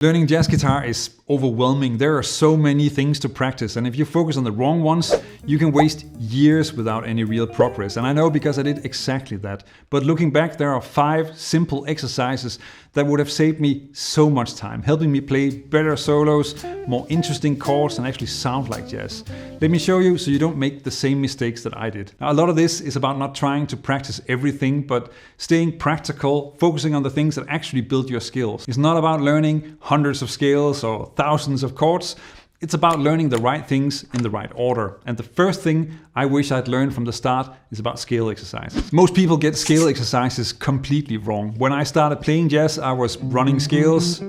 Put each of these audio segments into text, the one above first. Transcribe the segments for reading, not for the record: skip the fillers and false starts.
Learning jazz guitar is overwhelming. There are so many things to practice, and if you focus on the wrong ones, you can waste years without any real progress. And I know because I did exactly that. But looking back, there are 5 simple exercises that would have saved me so much time, helping me play better solos, more interesting chords, and actually sound like jazz. Let me show you so you don't make the same mistakes that I did. Now, a lot of this is about not trying to practice everything, but staying practical, focusing on the things that actually build your skills. It's not about learning hundreds of scales or thousands of chords. It's about learning the right things in the right order. And the first thing I wish I'd learned from the start is about scale exercises. Most people get scale exercises completely wrong. When I started playing jazz, I was running scales,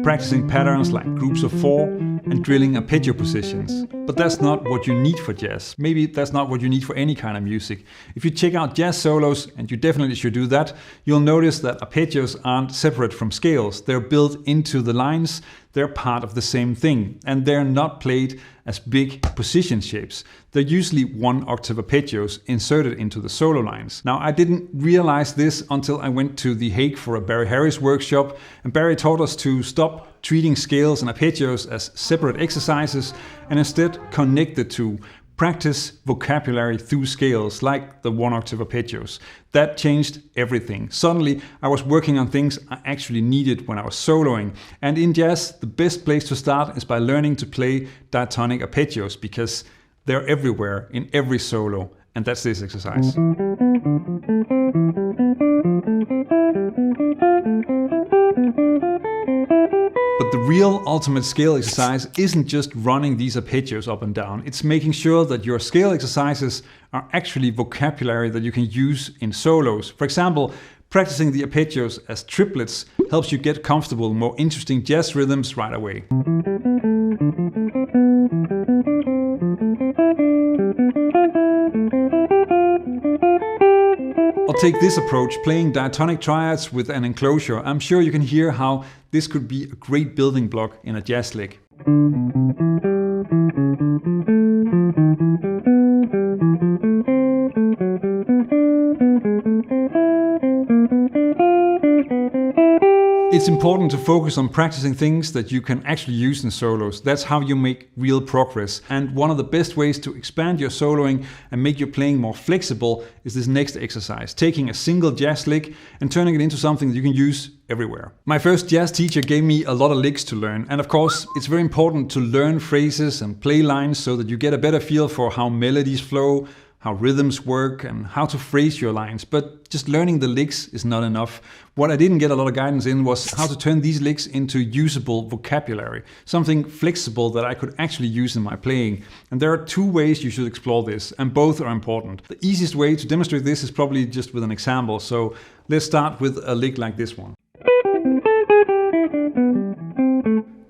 practicing patterns like groups of 4, and drilling arpeggio positions. But that's not what you need for jazz. Maybe that's not what you need for any kind of music. If you check out jazz solos, and you definitely should do that, you'll notice that arpeggios aren't separate from scales. They're built into the lines. They're part of the same thing, and they're not played as big position shapes. They're usually 1-octave arpeggios inserted into the solo lines. Now, I didn't realize this until I went to The Hague for a Barry Harris workshop, and Barry taught us to stop treating scales and arpeggios as separate exercises and instead connect the two. Practice vocabulary through scales, like the 1-octave arpeggios. That changed everything. Suddenly, I was working on things I actually needed when I was soloing. And in jazz, the best place to start is by learning to play diatonic arpeggios, because they're everywhere in every solo. And that's this exercise. But the real ultimate scale exercise isn't just running these arpeggios up and down. It's making sure that your scale exercises are actually vocabulary that you can use in solos. For example, practicing the arpeggios as triplets helps you get comfortable in more interesting jazz rhythms right away. Or take this approach, playing diatonic triads with an enclosure. I'm sure you can hear how this could be a great building block in a jazz lick. It's important to focus on practicing things that you can actually use in solos. That's how you make real progress. And one of the best ways to expand your soloing and make your playing more flexible is this next exercise, taking a single jazz lick and turning it into something that you can use everywhere. My first jazz teacher gave me a lot of licks to learn, and of course it's very important to learn phrases and play lines so that you get a better feel for how melodies flow, how rhythms work, and how to phrase your lines. But just learning the licks is not enough. What I didn't get a lot of guidance in was how to turn these licks into usable vocabulary, something flexible that I could actually use in my playing. And there are 2 ways you should explore this, and both are important. The easiest way to demonstrate this is probably just with an example. So let's start with a lick like this one.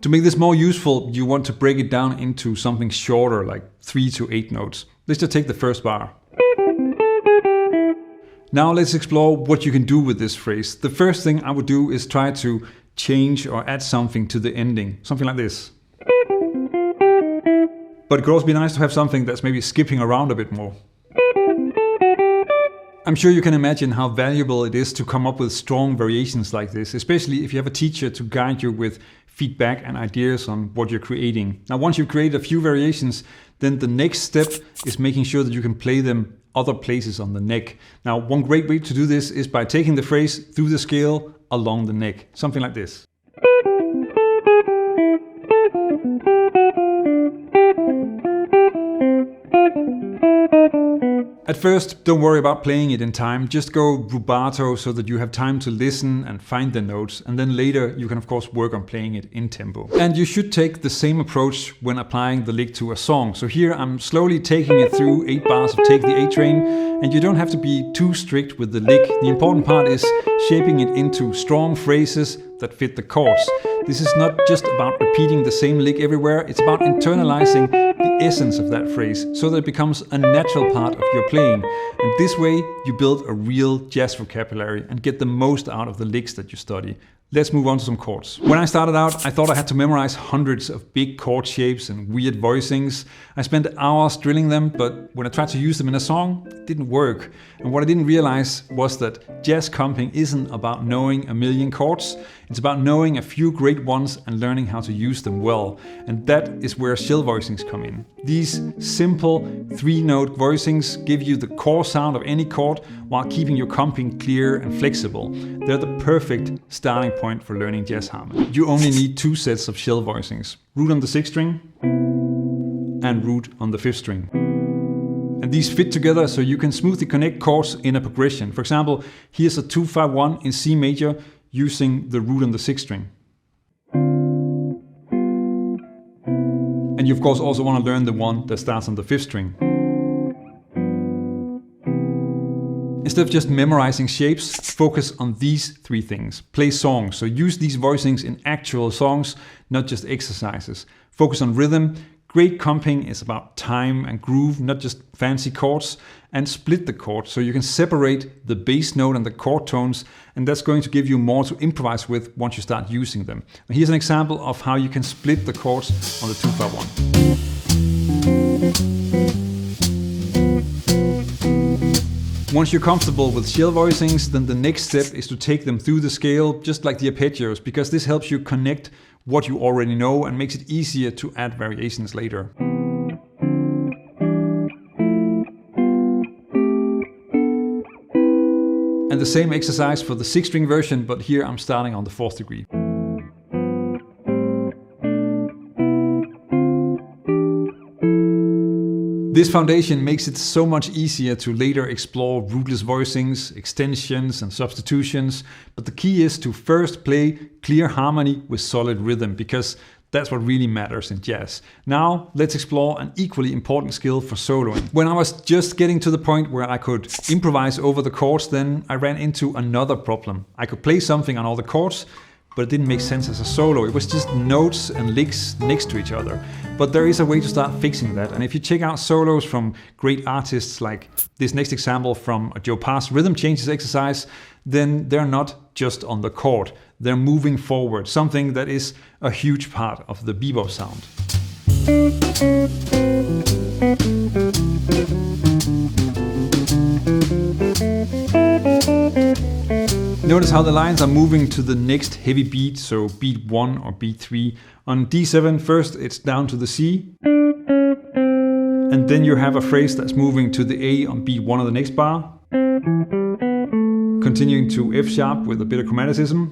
To make this more useful, you want to break it down into something shorter, like 3 to 8 notes. Let's just take the first bar. Now let's explore what you can do with this phrase. The first thing I would do is try to change or add something to the ending, something like this. But it could also be nice to have something that's maybe skipping around a bit more. I'm sure you can imagine how valuable it is to come up with strong variations like this, especially if you have a teacher to guide you with feedback and ideas on what you're creating. Now, once you've created a few variations, then the next step is making sure that you can play them other places on the neck. Now, one great way to do this is by taking the phrase through the scale along the neck, something like this. At first, don't worry about playing it in time. Just go rubato so that you have time to listen and find the notes. And then later, you can of course work on playing it in tempo. And you should take the same approach when applying the lick to a song. So here I'm slowly taking it through 8 bars of Take the A Train. And you don't have to be too strict with the lick. The important part is shaping it into strong phrases that fit the chords. This is not just about repeating the same lick everywhere. It's about internalizing the essence of that phrase so that it becomes a natural part of your playing. And this way you build a real jazz vocabulary and get the most out of the licks that you study. Let's move on to some chords. When I started out, I thought I had to memorize hundreds of big chord shapes and weird voicings. I spent hours drilling them, but when I tried to use them in a song, it didn't work. And what I didn't realize was that jazz comping isn't about knowing a million chords. It's about knowing a few great ones and learning how to use them well. And that is where shell voicings come in. These simple 3-note voicings give you the core sound of any chord while keeping your comping clear and flexible. They're the perfect starting point for learning jazz harmony. You only need 2 sets of shell voicings, root on the 6th string and root on the 5th string. And these fit together so you can smoothly connect chords in a progression. For example, here's a 2-5-1 in C major using the root on the 6th string. And you of course also want to learn the one that starts on the 5th string. Instead of just memorizing shapes, focus on these 3 things. Play songs, so use these voicings in actual songs, not just exercises. Focus on rhythm. Great comping is about time and groove, not just fancy chords. And split the chord so you can separate the bass note and the chord tones, and that's going to give you more to improvise with once you start using them. And here's an example of how you can split the chords on the 2-5-1. Once you're comfortable with shell voicings, then the next step is to take them through the scale, just like the arpeggios, because this helps you connect what you already know and makes it easier to add variations later. And the same exercise for the 6th string version, but here I'm starting on the 4th degree. This foundation makes it so much easier to later explore rootless voicings, extensions and substitutions, but the key is to first play clear harmony with solid rhythm, because that's what really matters in jazz. Now let's explore an equally important skill for soloing. When I was just getting to the point where I could improvise over the chords, then I ran into another problem. I could play something on all the chords, but it didn't make sense as a solo. It was just notes and licks next to each other. But there is a way to start fixing that. And if you check out solos from great artists like this next example from a Joe Pass rhythm changes exercise, then they're not just on the chord. They're moving forward, something that is a huge part of the bebop sound. Notice how the lines are moving to the next heavy beat, so beat 1 or beat 3. On D7 first it's down to the C, and then you have a phrase that's moving to the A on beat 1 of the next bar, continuing to F sharp with a bit of chromaticism,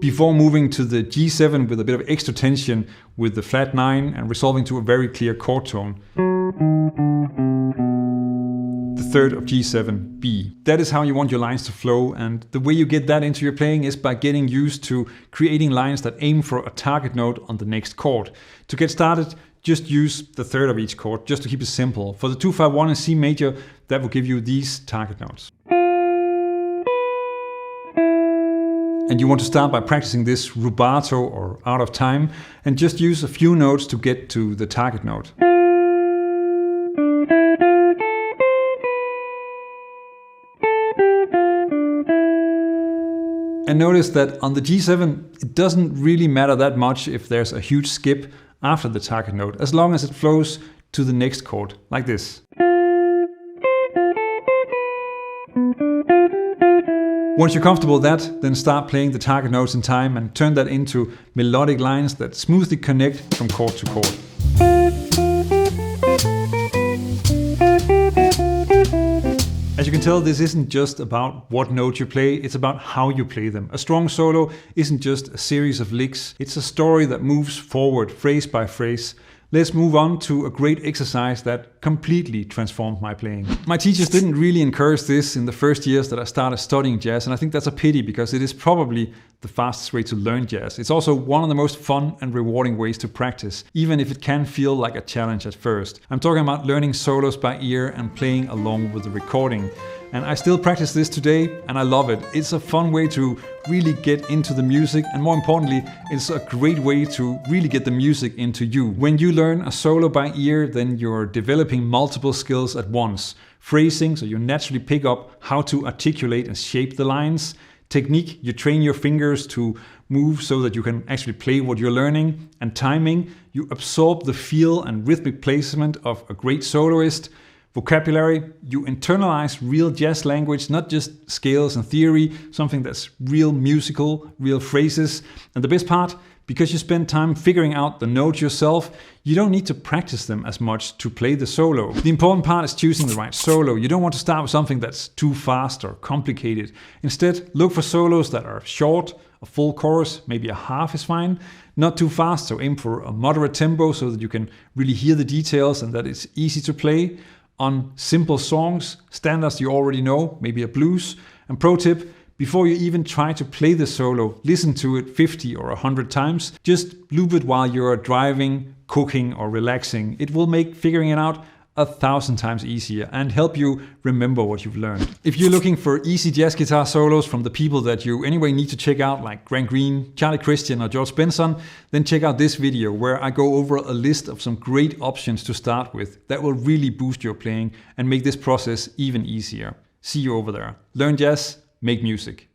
before moving to the G7 with a bit of extra tension with the flat 9 and resolving to a very clear chord tone. The 3rd of G7, B. That is how you want your lines to flow, and the way you get that into your playing is by getting used to creating lines that aim for a target note on the next chord. To get started, just use the 3rd of each chord, just to keep it simple. For the 2-5-1 in C major, that will give you these target notes. And you want to start by practicing this rubato or out of time, and just use a few notes to get to the target note. And notice that on the G7, it doesn't really matter that much if there's a huge skip after the target note, as long as it flows to the next chord, like this. Once you're comfortable with that, then start playing the target notes in time and turn that into melodic lines that smoothly connect from chord to chord. As you can tell, this isn't just about what note you play, it's about how you play them. A strong solo isn't just a series of licks, it's a story that moves forward phrase by phrase. Let's move on to a great exercise that completely transformed my playing. My teachers didn't really encourage this in the first years that I started studying jazz, and I think that's a pity because it is probably the fastest way to learn jazz. It's also one of the most fun and rewarding ways to practice, even if it can feel like a challenge at first. I'm talking about learning solos by ear and playing along with the recording. And I still practice this today, and I love it. It's a fun way to really get into the music, and more importantly, it's a great way to really get the music into you. When you learn a solo by ear, then you're developing multiple skills at once. Phrasing, so you naturally pick up how to articulate and shape the lines. Technique, you train your fingers to move so that you can actually play what you're learning. And timing, you absorb the feel and rhythmic placement of a great soloist. vocabulary. You internalize real jazz language, not just scales and theory, something that's real musical, real phrases. And the best part, because you spend time figuring out the notes yourself, you don't need to practice them as much to play the solo. The important part is choosing the right solo. You don't want to start with something that's too fast or complicated. Instead, look for solos that are short, a full chorus, maybe a half is fine. Not too fast, so aim for a moderate tempo so that you can really hear the details and that it's easy to play. On simple songs, standards you already know, maybe a blues. And pro tip, before you even try to play the solo, listen to it 50 or 100 times. Just loop it while you're driving, cooking or relaxing. It will make figuring it out 1,000 times easier and help you remember what you've learned. If you're looking for easy jazz guitar solos from the people that you anyway need to check out, like Grant Green, Charlie Christian or George Benson, then check out this video where I go over a list of some great options to start with that will really boost your playing and make this process even easier. See you over there. Learn jazz, make music.